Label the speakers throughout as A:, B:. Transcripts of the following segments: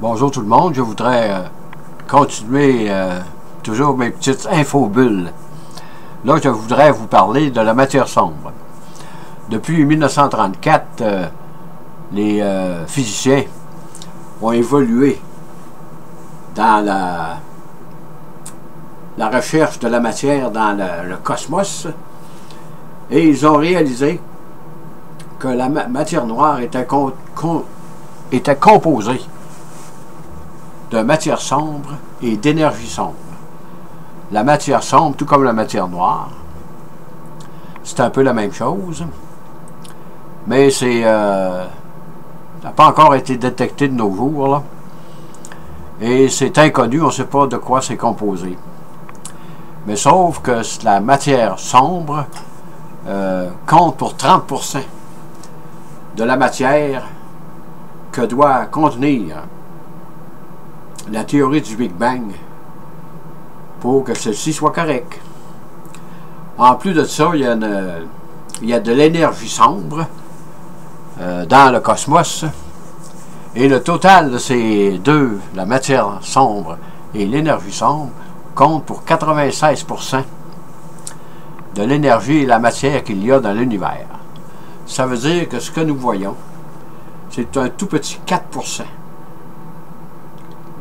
A: Bonjour tout le monde, je voudrais continuer toujours mes petites infobulles. Là, je voudrais vous parler de la matière sombre. Depuis 1934, les physiciens ont évolué dans la recherche de la matière dans le cosmos et ils ont réalisé que la matière noire était composée de matière sombre et d'énergie sombre. La matière sombre, tout comme la matière noire, c'est un peu la même chose, mais c'est ça n'a pas encore été détecté de nos jours, là. Et c'est inconnu, on ne sait pas de quoi c'est composé. Mais sauf que la matière sombre compte pour 30% de la matière que doit contenir la théorie du Big Bang pour que celle-ci soit correcte. En plus de ça, il y a de l'énergie sombre dans le cosmos et le total de ces deux, la matière sombre et l'énergie sombre, compte pour 96% de l'énergie et la matière qu'il y a dans l'univers. Ça veut dire que ce que nous voyons, c'est un tout petit 4%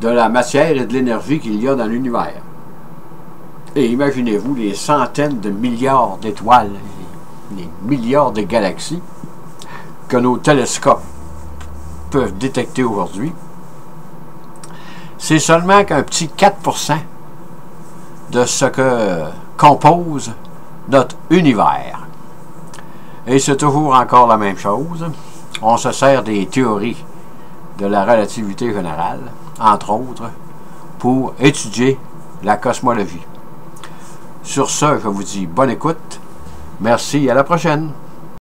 A: de la matière et de l'énergie qu'il y a dans l'univers. Et imaginez-vous les centaines de milliards d'étoiles, les milliards de galaxies que nos télescopes peuvent détecter aujourd'hui. C'est seulement qu'un petit 4% de ce que compose notre univers. Et c'est toujours encore la même chose. On se sert des théories de la relativité générale, entre autres, pour étudier la cosmologie. Sur ce, je vous dis bonne écoute. Merci, à la prochaine.